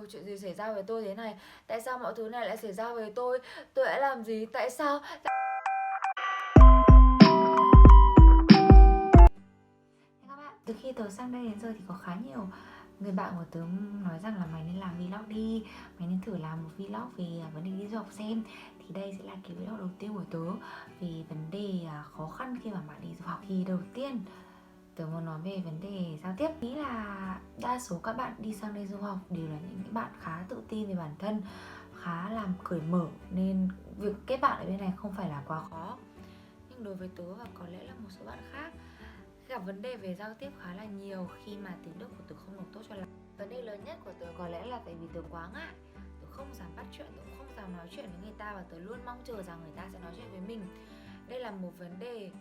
chuyện gì xảy ra với tôi thế này, tại sao mọi thứ này lại xảy ra với tôi đã làm gì, tại sao. Các bạn, từ khi tớ sang đây đến giờ thì có khá nhiều người bạn của tớ nói rằng là mày nên làm vlog đi, mày nên thử làm một vlog về vấn đề đi du học xem. Thì đây sẽ là cái vlog đầu tiên của tớ về vấn đề khó khăn khi mà bạn đi du học. Thì đầu tiên tớ muốn nói về vấn đề giao tiếp. Nghĩ là đa số các bạn đi sang đây du học đều là những bạn khá tự tin về bản thân, khá làm cởi mở, nên việc kết bạn ở bên này không phải là quá khó. Nhưng đối với tớ và có lẽ là một số bạn khác gặp vấn đề về giao tiếp khá là nhiều khi mà tiếng Đức của tớ không được tốt cho lắm. Vấn đề lớn nhất của tớ có lẽ là tại vì tớ quá ngại. Tớ không dám bắt chuyện, tớ không dám nói chuyện với người ta và tớ luôn mong chờ rằng người ta sẽ nói chuyện với mình. Đây là một vấn đề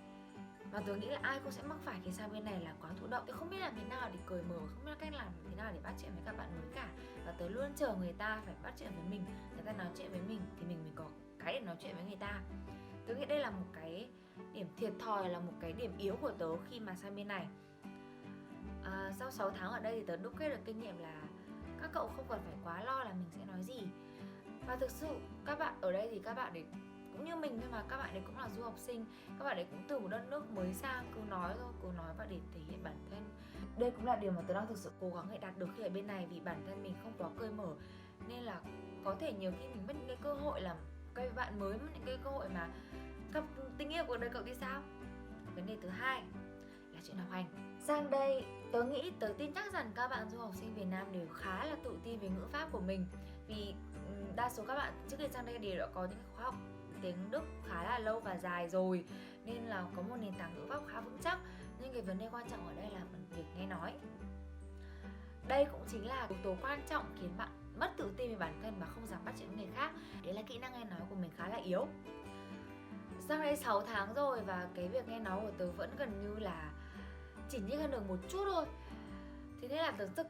mà tớ nghĩ là ai cũng sẽ mắc phải khi sang bên này là quá thụ động. Tớ không biết làm thế nào để cởi mở, không biết cách làm thế nào để bắt chuyện với các bạn mới cả. Và tớ luôn chờ người ta phải bắt chuyện với mình, người ta nói chuyện với mình thì mình mới có cái để nói chuyện với người ta. Tớ nghĩ đây là một cái điểm thiệt thòi, là một cái điểm yếu của tớ khi mà sang bên này. Sau 6 tháng ở đây thì tớ đúc kết được kinh nghiệm là các cậu không cần phải quá lo là mình sẽ nói gì. Và thực sự các bạn ở đây thì các bạn ấy cũng như mình thôi mà, các bạn ấy cũng là du học sinh, các bạn ấy cũng từ một đất nước mới sang, cứ nói thôi, cứ nói và để thể hiện bản thân. Đây cũng là điều mà tớ đang thực sự cố gắng để đạt được khi ở bên này, vì bản thân mình không quá cởi mở nên là có thể nhiều khi mình mất những cái cơ hội làm cái bạn mới, mất những cái cơ hội mà gặp tình yêu của đời cậu thì sao. Vấn đề thứ hai là chuyện học hành. Sang đây tớ nghĩ, tớ tin chắc rằng các bạn du học sinh Việt Nam đều khá là tự tin về ngữ pháp của mình, vì đa số các bạn trước khi sang đây đều đã có những khóa học tiếng Đức khá là lâu và dài rồi, nên là có một nền tảng ngữ pháp khá vững chắc. Nhưng cái vấn đề quan trọng ở đây là việc nghe nói. Đây cũng chính là yếu tố quan trọng khiến bạn mất tự tin về bản thân và không dám bắt chuyện với người khác. Đấy là kỹ năng nghe nói của mình khá là yếu. Sang đây 6 tháng rồi và cái việc nghe nói của tớ vẫn gần như là chỉ nhích hơn được một chút thôi. Thế nên là tớ thực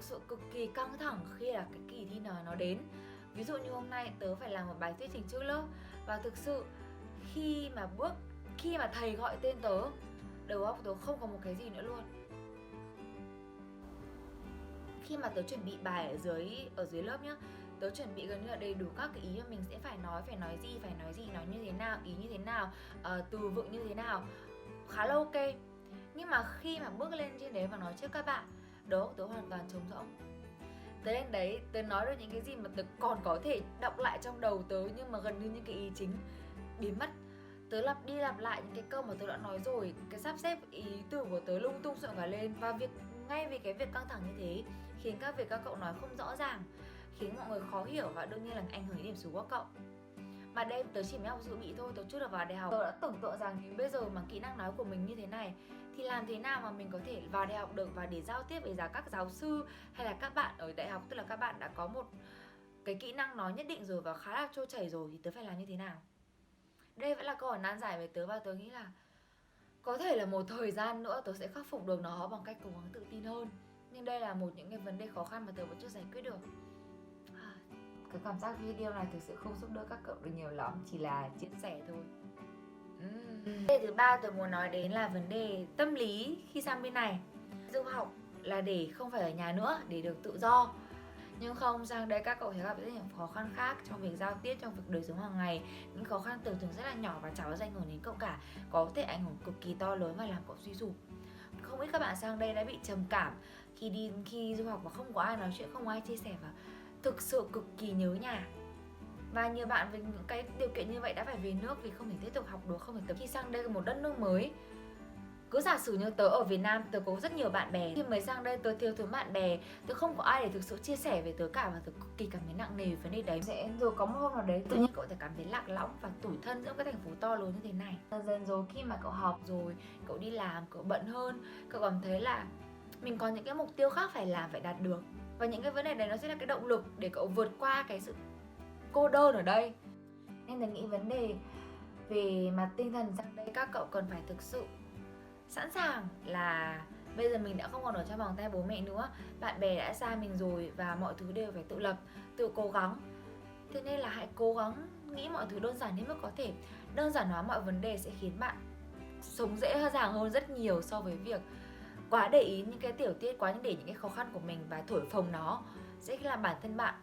sự cực kỳ căng thẳng khi là cái kỳ thi nó đến. Ví dụ như hôm nay tớ phải làm một bài thuyết trình trước lớp, và thực sự khi mà thầy gọi tên tớ, đầu óc tớ không có một cái gì nữa luôn. Khi mà tớ chuẩn bị bài ở dưới lớp nhá, tớ chuẩn bị gần như là đầy đủ các cái ý mà mình sẽ phải nói gì, nói như thế nào, ý như thế nào, từ vựng như thế nào, khá là ok. Nhưng mà khi mà bước lên trên đấy và nói trước các bạn, đầu óc tớ hoàn toàn trống rỗng. Tớ lên đấy, tớ nói được những cái gì mà tớ còn có thể đọc lại trong đầu tớ, nhưng mà gần như những cái ý chính biến mất. Tớ lặp đi lặp lại những cái câu mà tớ đã nói rồi, cái sắp xếp ý tưởng của tớ lung tung xộn cả lên. Và ngay vì cái việc căng thẳng như thế khiến các cậu nói không rõ ràng, khiến mọi người khó hiểu và đương nhiên là ảnh hưởng đến điểm số của cậu. Mà đây tớ chỉ mới học dự bị thôi, tớ chưa được vào đại học. Tớ đã tưởng tượng rằng nếu bây giờ mà kỹ năng nói của mình như thế này thì làm thế nào mà mình có thể vào đại học được và để giao tiếp với các giáo sư hay là các bạn ở đại học, tức là các bạn đã có một cái kỹ năng nói nhất định rồi và khá là trôi chảy rồi, thì tớ phải làm như thế nào. Đây vẫn là câu hỏi nan giải với tớ, và tớ nghĩ là có thể là một thời gian nữa tớ sẽ khắc phục được nó bằng cách cố gắng tự tin hơn. Nhưng đây là một những cái vấn đề khó khăn mà tớ vẫn chưa giải quyết được. Cái cảm giác video này thực sự không giúp đỡ các cậu được nhiều lắm, chỉ là chia sẻ thôi. Vấn đề thứ ba tôi muốn nói đến là vấn đề tâm lý khi sang bên này. Du học là để không phải ở nhà nữa, để được tự do. Nhưng không, sang đây các cậu sẽ gặp rất nhiều khó khăn khác trong việc giao tiếp, trong việc đời sống hàng ngày. Những khó khăn tưởng chừng rất là nhỏ và chả có ảnh hưởng đến cậu cả, có thể ảnh hưởng cực kỳ to lớn và làm cậu suy sụp. Không ít các bạn sang đây đã bị trầm cảm khi du học và không có ai nói chuyện, không có ai chia sẻ và thực sự cực kỳ nhớ nhà. Và nhiều bạn với những cái điều kiện như vậy đã phải về nước vì không thể tiếp tục học được, không thể tập. Khi sang đây một đất nước mới, cứ giả sử như tớ ở Việt Nam, tớ có rất nhiều bạn bè. Khi mới sang đây tớ thiếu thốn bạn bè, tớ không có ai để thực sự chia sẻ về tớ cả, và tớ cực kỳ cảm thấy nặng nề về vấn đề đấy. Rồi có một hôm nào đấy tự nhiên cậu sẽ cảm thấy lạc lõng và tủi thân giữa cái thành phố to lớn như thế này. Dần rồi khi mà cậu học rồi, cậu đi làm, cậu bận hơn, cậu cảm thấy là mình có những cái mục tiêu khác phải làm, phải đạt được. Và những cái vấn đề này nó sẽ là cái động lực để cậu vượt qua cái sự cô đơn ở đây. Nên tôi nghĩ vấn đề về mặt tinh thần sang đây các cậu cần phải thực sự sẵn sàng là bây giờ mình đã không còn ở trong vòng tay bố mẹ nữa, bạn bè đã xa mình rồi và mọi thứ đều phải tự lập, tự cố gắng. Thế nên là hãy cố gắng nghĩ mọi thứ đơn giản đến mức có thể. Đơn giản hóa mọi vấn đề sẽ khiến bạn sống dễ dàng hơn rất nhiều so với việc quá để ý những cái tiểu tiết, quá để những cái khó khăn của mình và thổi phồng nó. sẽ làm bản thân bạn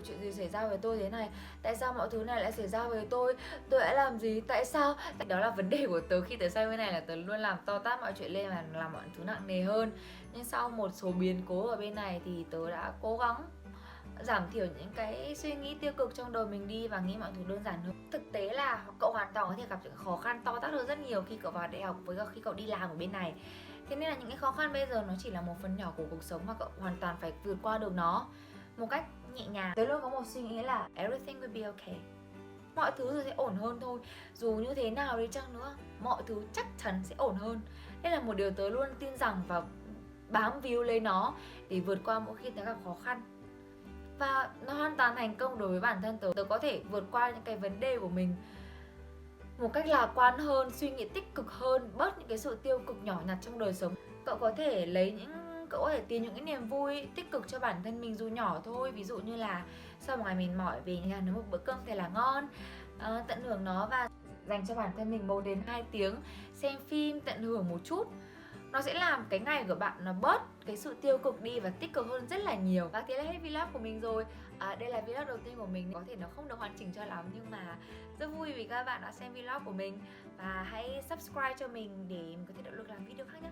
chuyện gì xảy ra với tôi thế này, tại sao mọi thứ này lại xảy ra với tôi đã làm gì, tại sao. Đó là vấn đề của tớ khi tớ sang bên này, là tớ luôn làm to tát mọi chuyện lên và làm mọi thứ nặng nề hơn. Nhưng sau một số biến cố ở bên này thì tớ đã cố gắng giảm thiểu những cái suy nghĩ tiêu cực trong đầu mình đi và nghĩ mọi thứ đơn giản hơn. Thực tế là cậu hoàn toàn có thể gặp những khó khăn to tát hơn rất nhiều khi cậu vào đại học với khi cậu đi làm ở bên này. Thế nên là những cái khó khăn bây giờ nó chỉ là một phần nhỏ của cuộc sống mà cậu hoàn toàn phải vượt qua được nó một cách nhẹ nhàng. Tớ luôn có một suy nghĩ là everything will be okay. Mọi thứ rồi sẽ ổn hơn thôi. Dù như thế nào đi chăng nữa, mọi thứ chắc chắn sẽ ổn hơn. Đây là một điều tớ luôn tin rằng và bám víu lấy nó để vượt qua mỗi khi tớ gặp khó khăn. Và nó hoàn toàn thành công đối với bản thân tớ. Tớ có thể vượt qua những cái vấn đề của mình một cách lạc quan hơn, suy nghĩ tích cực hơn, bớt những cái sự tiêu cực nhỏ nhặt trong đời sống. Cậu có thể cậu có thể tìm những cái niềm vui tích cực cho bản thân mình dù nhỏ thôi. Ví dụ như là sau một ngày mệt mỏi về nhà nấu một bữa cơm thật là ngon, tận hưởng nó và dành cho bản thân mình 1 đến 2 tiếng xem phim, tận hưởng một chút. Nó sẽ làm cái ngày của bạn nó bớt cái sự tiêu cực đi và tích cực hơn rất là nhiều. Và thế là hết vlog của mình rồi. Đây là vlog đầu tiên của mình. Có thể nó không được hoàn chỉnh cho lắm nhưng mà rất vui vì các bạn đã xem vlog của mình. Và hãy subscribe cho mình để mình có thể động lực làm video khác nhé.